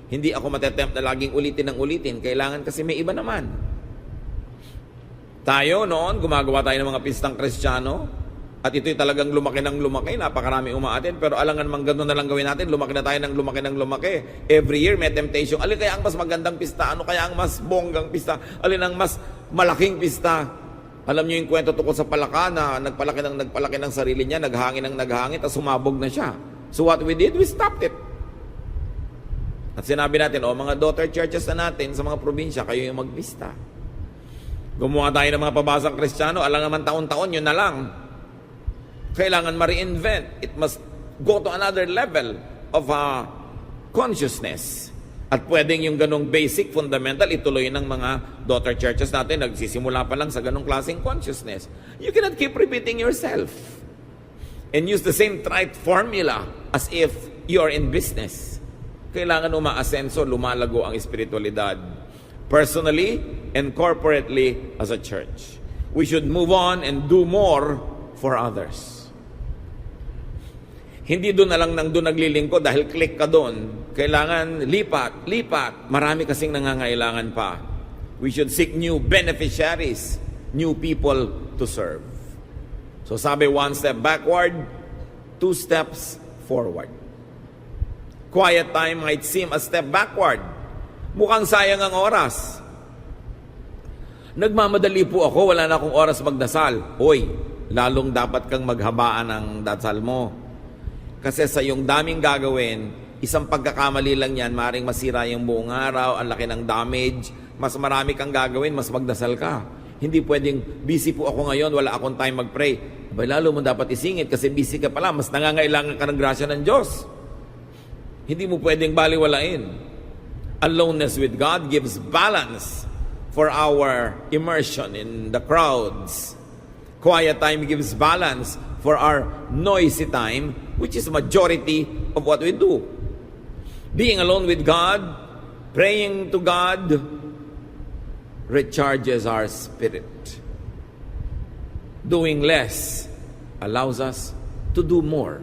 hindi ako matetempt na laging ulitin ng ulitin. Kailangan kasi may iba naman. Tayo noon, gumagawa tayo ng mga pistang Kristiyano, at ito'y talagang lumaki ng lumaki, napakarami umaatin, pero alangan mang gano'n na lang gawin natin, lumaki na tayo ng lumaki. Every year may temptation. Alin kaya ang mas magandang pista? Ano kaya ang mas bonggang pista? Alin ang mas malaking pista? Alam niyo yung kwento tungkol sa palaka na nagpalaki ng sarili niya, naghangin, tapos sumabog na siya. So what we did, we stopped it. At sinabi natin, mga daughter churches na natin sa mga probinsya, kayo yung magbista. Gumawa tayo ng mga pabasang Kristiyano, alam naman taon-taon, yun na lang. Kailangan ma-reinvent. It must go to another level of consciousness. At pwedeng yung ganong basic, fundamental, ituloy ng mga daughter churches natin. Nagsisimula pa lang sa ganong klaseng consciousness. You cannot keep repeating yourself and use the same trite formula as if you are in business. Kailangan umaasenso, lumalago ang espiritualidad. Personally and corporately as a church. We should move on and do more for others. Hindi doon na lang nang doon naglilingkod dahil click ka doon. Kailangan lipat. Marami kasing nangangailangan pa. We should seek new beneficiaries, new people to serve. So sabi, 1 step backward, 2 steps forward. Quiet time might seem a step backward. Mukhang sayang ang oras. Nagmamadali po ako, wala na akong oras magdasal. Hoy, lalong dapat kang maghabaan ng dasal mo. Kasi sa yung daming gagawin, isang pagkakamali lang yan, maaaring masira yung buong araw, ang laki ng damage, mas marami kang gagawin, mas magdasal ka. Hindi pwedeng, busy po ako ngayon, wala akong time mag-pray. Abay, lalo mo dapat isingit kasi busy ka pala, mas nangangailangan ka ng grasya ng Diyos. Hindi mo pwedeng baliwalain. Aloneness with God gives balance for our immersion in the crowds. Quiet time gives balance for our noisy time, which is the majority of what we do. Being alone with God, praying to God, recharges our spirit. Doing less allows us to do more.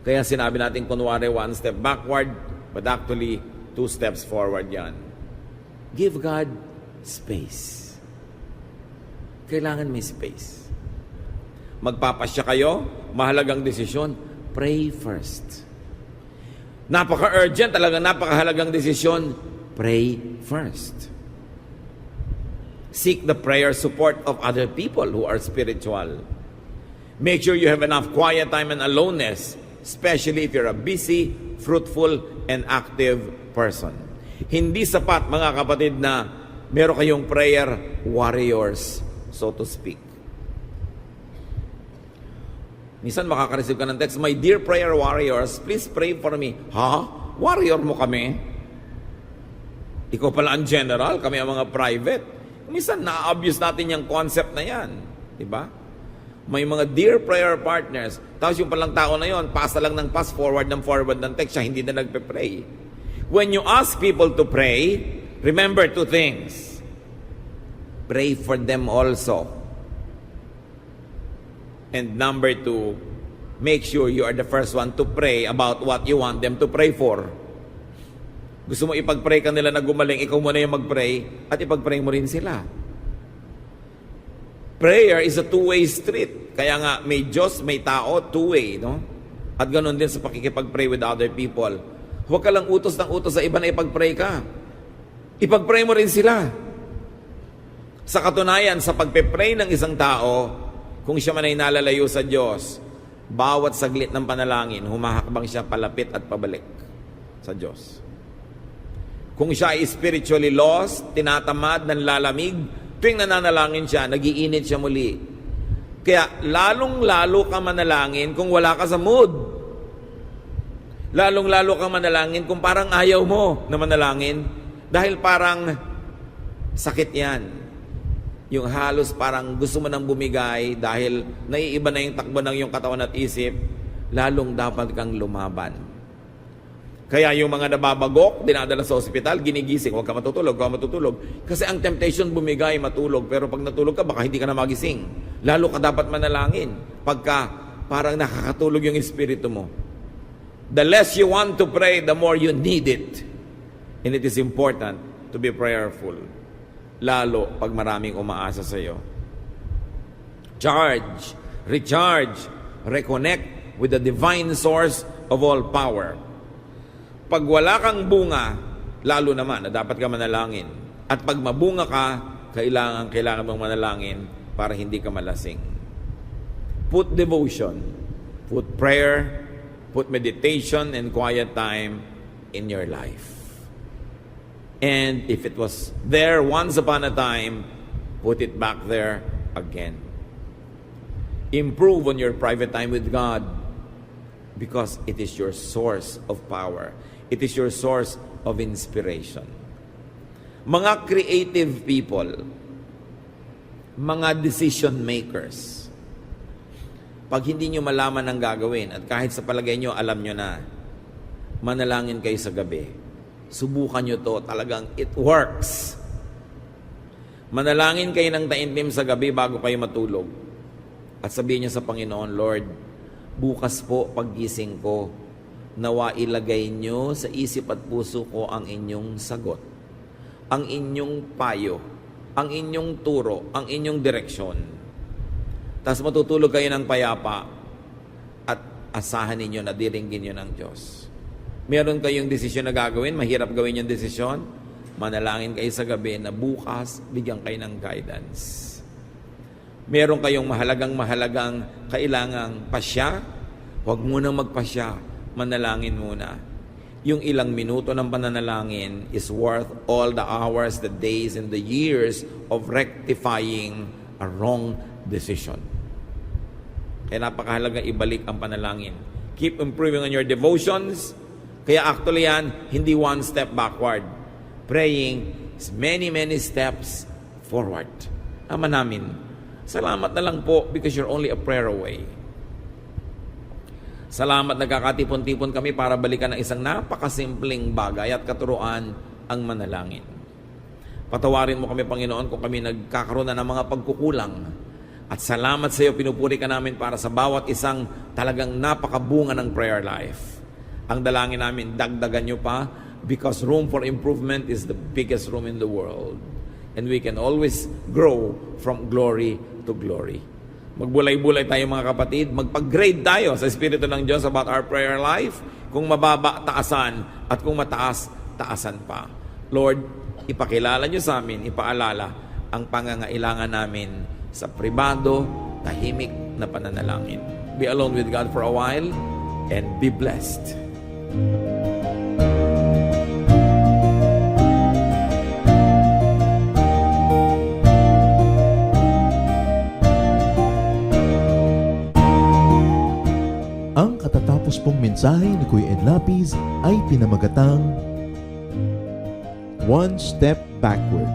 Kaya sinabi natin kunwari 1 step backward, but actually 2 steps forward yan. Give God space. Kailangan may space. Magpapasya kayo, mahalagang desisyon, pray first. Napaka-urgent, talagang napakahalagang desisyon, pray first. Seek the prayer support of other people who are spiritual. Make sure you have enough quiet time and aloneness, especially if you're a busy, fruitful, and active person. Hindi sapat, mga kapatid, na meron kayong prayer warriors, so to speak. Minsan makaka-receive ka ng text, "My dear prayer warriors, please pray for me." Ha? Warrior mo kami? Ikaw pala ang general, kami ang mga private. Minsan na-abuse natin yung concept na yan. Diba? May mga dear prayer partners, tapos yung palang tao na yon, pasa lang ng pass, forward ng text siya, hindi na nagpe-pray. When you ask people to pray, remember 2 things. Pray for them also. And number 2, make sure you are the first one to pray about what you want them to pray for. Gusto mo ipag-pray ka nila na gumaling, ikaw muna yung mag-pray at ipag-pray mo rin sila. Prayer is a two-way street. Kaya nga, may Diyos, may tao, two-way, no? At ganoon din sa pakikipag-pray with other people. Huwag ka lang utos ng utos sa iba na ipag-pray ka. Ipag-pray mo rin sila. Sa katunayan, sa pagpe-pray ng isang tao, kung siya man ay nalalayo sa Diyos, bawat saglit ng panalangin, humahakbang siya palapit at pabalik sa Diyos. Kung siya ay spiritually lost, tinatamad, nanlalamig, tuwing nananalangin siya, nagiinit siya muli. Kaya lalong-lalo ka manalangin kung wala ka sa mood. Lalong-lalo ka manalangin kung parang ayaw mo na manalangin dahil parang sakit yan. Yung halos parang gusto mo nang bumigay dahil naiiba na yung takbo ng iyong katawan at isip, lalong dapat kang lumaban. Kaya yung mga nababagok, dinadala sa ospital, ginigising, huwag ka matutulog, huwag ka matutulog. Kasi ang temptation bumigay, matulog. Pero pag natulog ka, baka hindi ka na magising. Lalo ka dapat manalangin pagka parang nakakatulog yung espiritu mo. The less you want to pray, the more you need it. And it is important to be prayerful. Lalo pag maraming umaasa sa iyo. Charge, recharge, reconnect with the divine source of all power. Pag wala kang bunga, lalo naman na dapat ka manalangin. At pag mabunga ka, kailangan mong manalangin para hindi ka malasing. Put devotion, put prayer, put meditation and quiet time in your life. And if it was there once upon a time, put it back there again. Improve on your private time with God because it is your source of power. It is your source of inspiration. Mga creative people, mga decision makers, pag hindi nyo malaman ang gagawin at kahit sa palagay nyo alam nyo na, manalangin kayo sa gabi. Subukan nyo to, talagang it works. Manalangin kayo ng taimtim sa gabi bago kayo matulog. At sabihin nyo sa Panginoon, Lord, bukas po paggising ko, nawa ilagay nyo sa isip at puso ko ang inyong sagot, ang inyong payo, ang inyong turo, ang inyong direksyon. Tapos matutulog kayo ng payapa at asahan ninyo na diringgin nyo ng Diyos. Meron kayong desisyon na gagawin, mahirap gawin yung desisyon, manalangin kayo sa gabi na bukas, bigyan kayo ng guidance. Meron kayong mahalagang kailangang pasya, huwag munang magpasya, manalangin muna. Yung ilang minuto ng pananalangin is worth all the hours, the days, and the years of rectifying a wrong decision. Kaya napakahalaga ibalik ang panalangin. Keep improving on your devotions. Kaya actually yan, hindi one step backward. Praying is many steps forward. Ama namin, salamat na lang po because you're only a prayer away. Salamat nagkakatipon-tipon kami para balikan ng isang napakasimpleng bagay at katuruan ang manalangin. Patawarin mo kami, Panginoon, kung kami nagkakaroon na ng mga pagkukulang. At salamat sa iyo, pinupuri ka namin para sa bawat isang talagang napakabunga ng prayer life. Ang dalangin namin, dagdagan nyo pa because room for improvement is the biggest room in the world. And we can always grow from glory to glory. Magbulay-bulay tayo mga kapatid, magpag-grade tayo sa Espiritu ng Diyos about our prayer life. Kung mababa, taasan. At kung mataas, taasan pa. Lord, ipakilala nyo sa amin, ipaalala ang pangangailangan namin sa pribado, tahimik na pananalangin. Be alone with God for a while and be blessed. Ang katatapos pong mensahe ni Kuya Ed Lapis ay pinamagatang One Step Backward.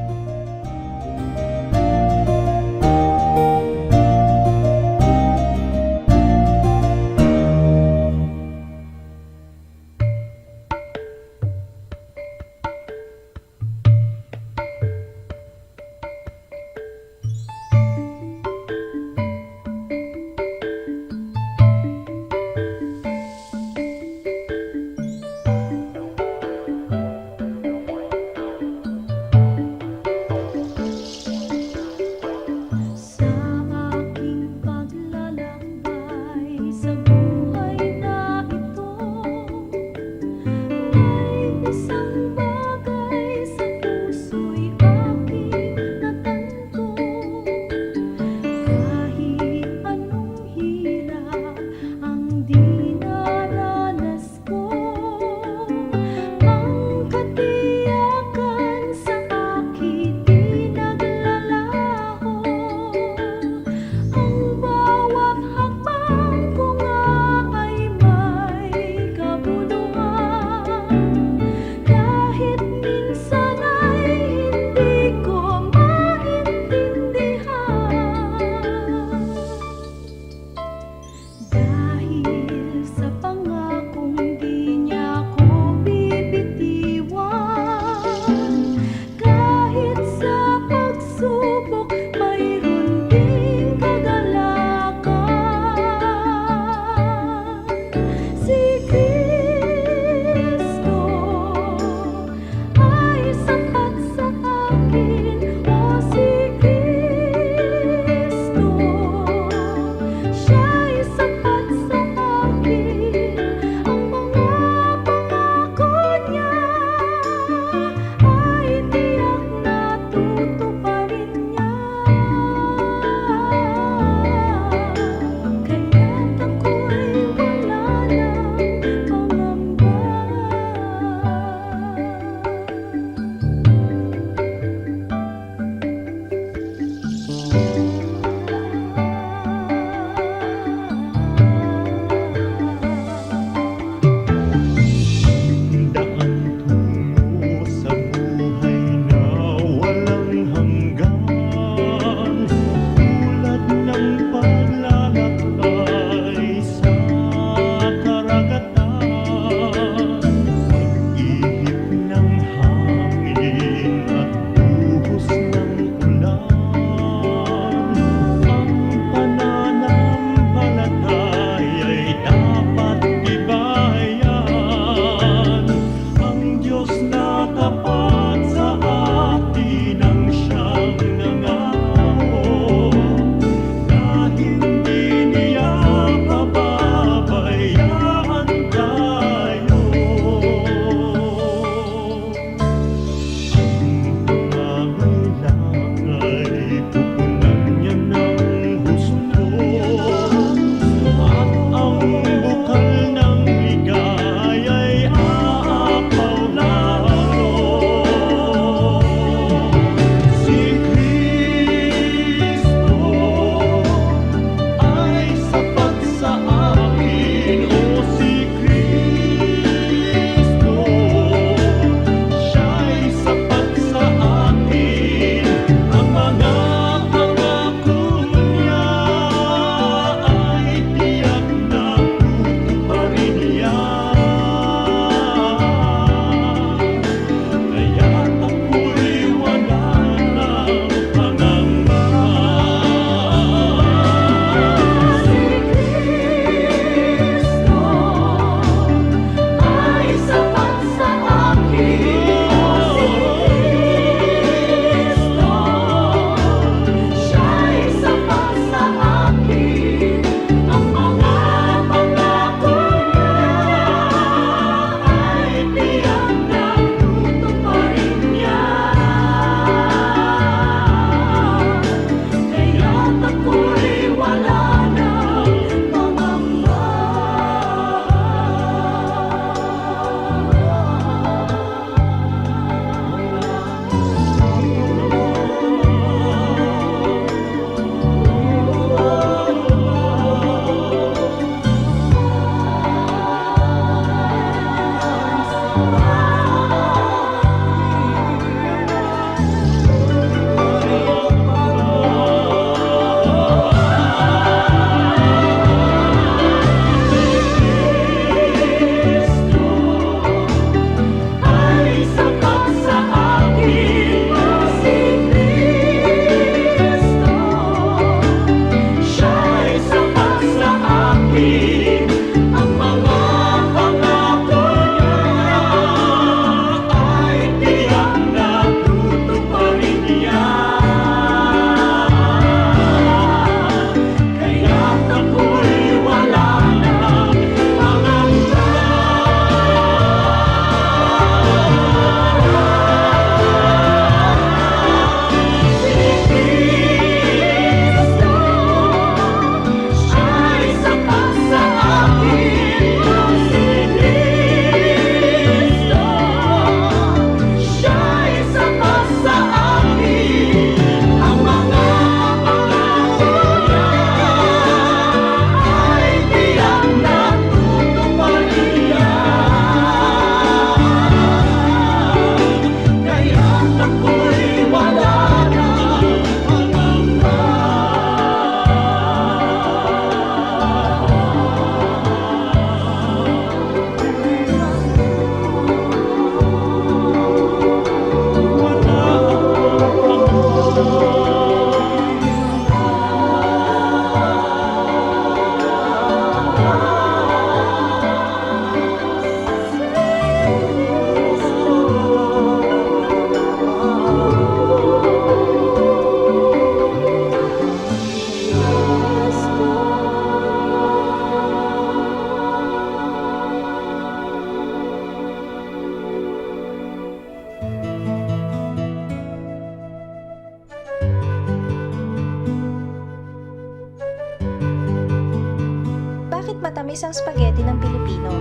Matatamis ang spaghetti ng Pilipino.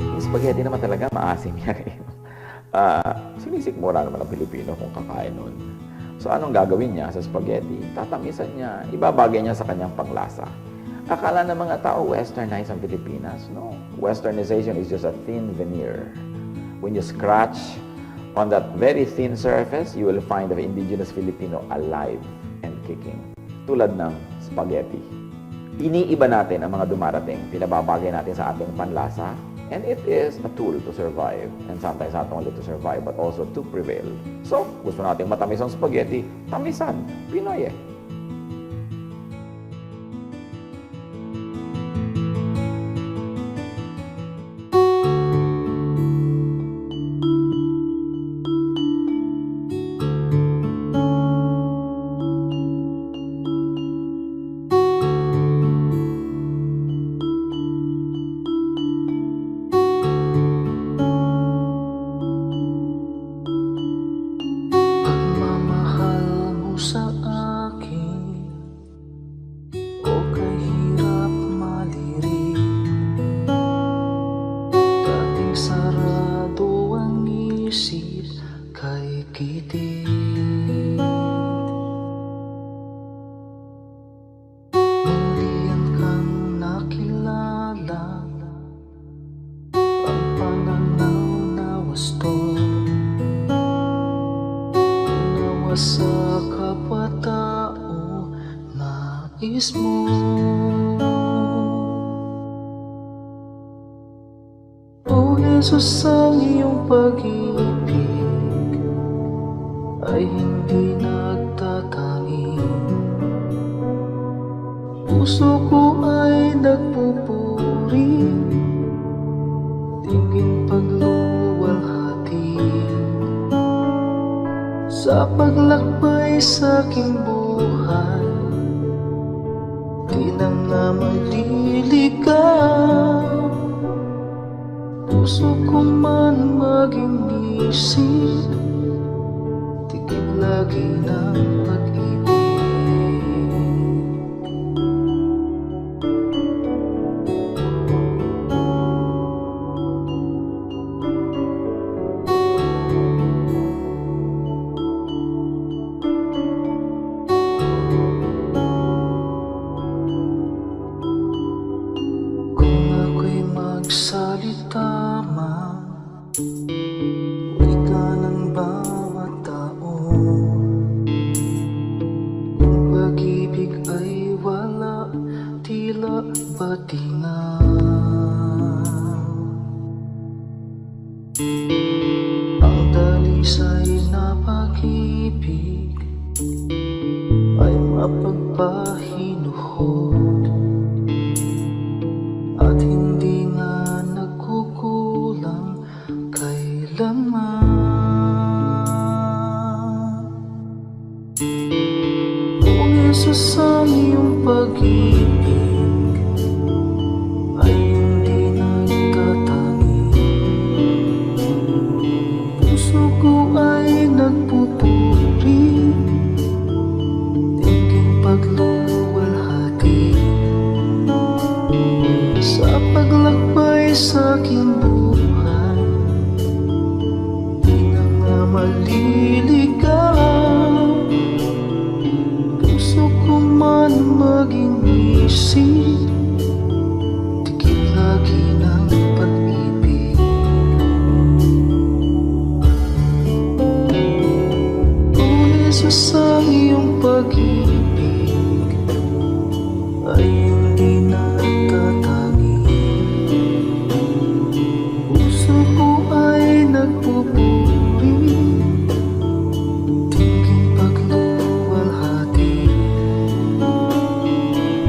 Yung spaghetti naman talaga, maasim yan eh. Sinisikmura naman ang Pilipino kung kakain nun. So anong gagawin niya sa spaghetti? Tatamisan niya, ibabagay niya sa kanyang panglasa. Akala ng mga tao, westernized ang Pilipinas. No. Westernization is just a thin veneer. When you scratch on that very thin surface, you will find the indigenous Filipino alive and kicking. Tulad ng spaghetti. Iniiba natin ang mga dumarating. Pinababagay natin sa ating panlasa. And it is a tool to survive. And sometimes not only to survive, but also to prevail. So, gusto nating matamis ang spaghetti, tamisan. Pinoy eh. Pagmamahal mo sa akin o kahirap malirik, dating sarado ang isip kay kitig. Mulian kang nakilala, ang pananaw na wasto sa kapwa-tao nais mo. O Jesus, ang iyong pag-ibig ay hindi nagtatangi. Puso ko ay nagpupuri, tingin pagluwalhati sa paglakbay sa aking buhay. Di na nga maliligaw, puso ko man maging isip, tigil lagi ng pag-ibig. Salita man, wika ng bawat tao. Kung pag-ibig ay wala, tila batingaw. Ang dalisay na pag-ibig ay mapagpahinuhod at hindi nga nagkukulang kailanman. O Jesus, ang iyong pag-ibig ay hindi nagtatangi. Puso ko ay nagpupuri, tingin pagluwalhati sa paglakbay sa aking buhay. Di na nga maliligaw, puso ko man maging isip, tigil lagi ng pag-ibig. O Jesus, ang iyong pag-ibig ay hindi nagtatangi. Puso ko ay nagpupuri, tingin pagluwalhati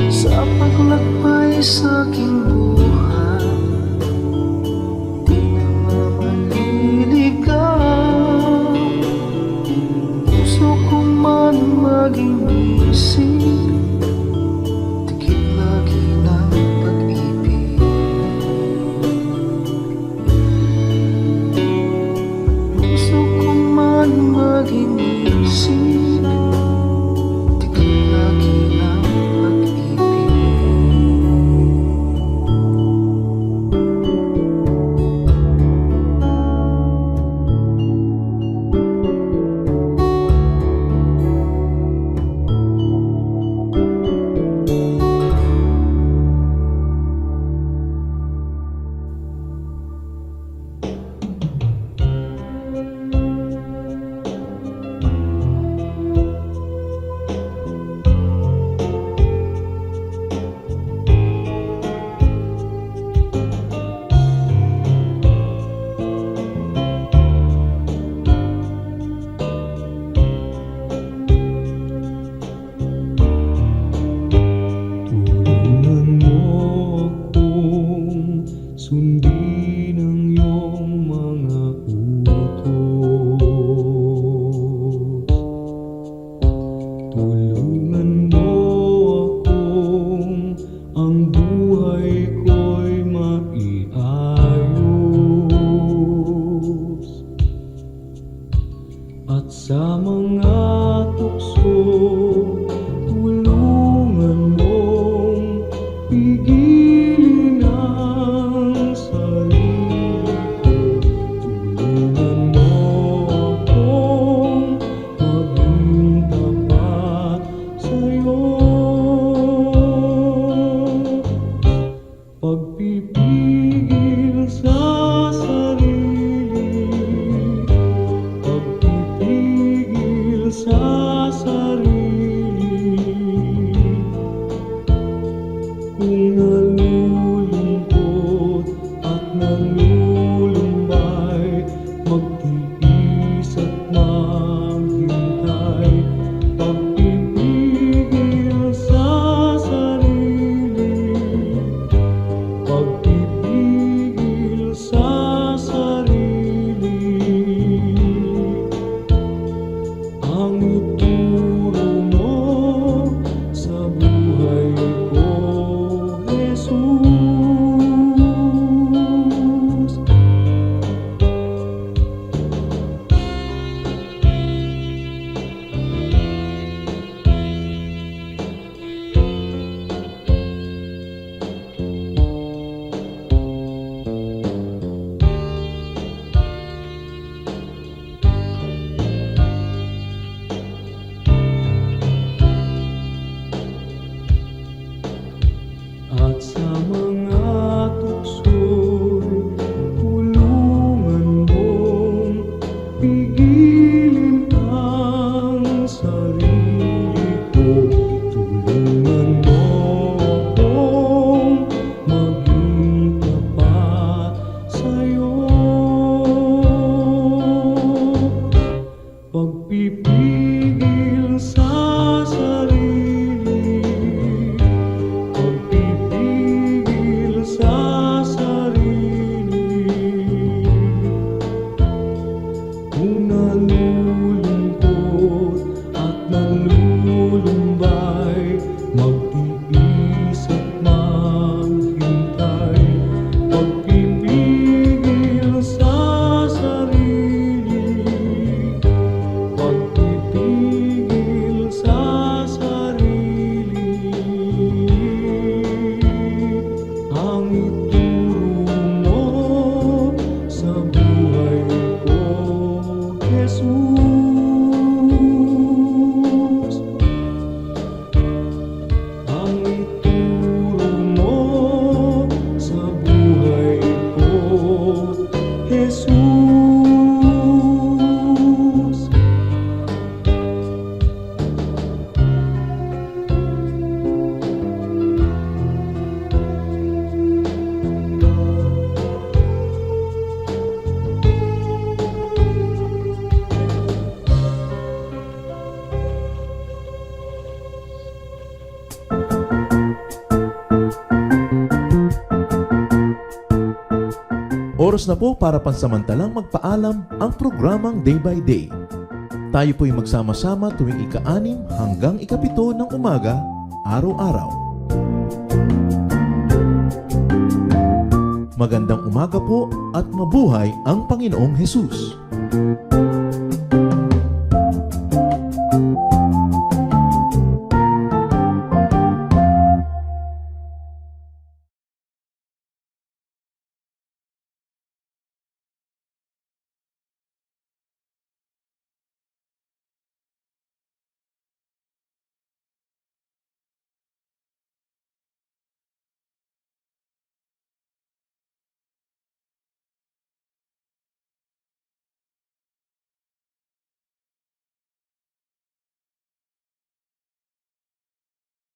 sa paglakbay sa aking buhay. Di na nga maliligaw, puso ko man maging Tulungan mo akong ang buhay ko'y maiayos. At sa mga tukso, tulungan mong pigilin ang sarili ko. Tulungan mo akong maging tapat sa'yo. Pagpipigil sa sarili, pagpipigil sa sarili. Kung nalulungkot at nalulumbay, magtiis at maghintay. Pagpipigil sa sarili, pagpipigil sa sarili. Ang ituro mo sa buhay ko, Jesus. At sa mga tukso'y tulungan mong pigilin ang sarili ko. Tulungan mo akong maging tapat sa'yo. Pagpipigil sa sarili, pagpipigil sa sarili. Kung nalulungkot at nalulumbay, magtiis at maghintay. Pagpipigil sa sarili, pagpipigil sa sarili. Ang ituro mo sa buhay ko, Jesus. Ang ituro mo sa buhay ko, Jesus. Oras na po para pansamantalang magpaalam ang programang Day by Day. Tayo po'y magsama-sama tuwing ika-6 hanggang ika-7 ng umaga, araw-araw. Magandang umaga po at mabuhay ang Panginoong Hesus.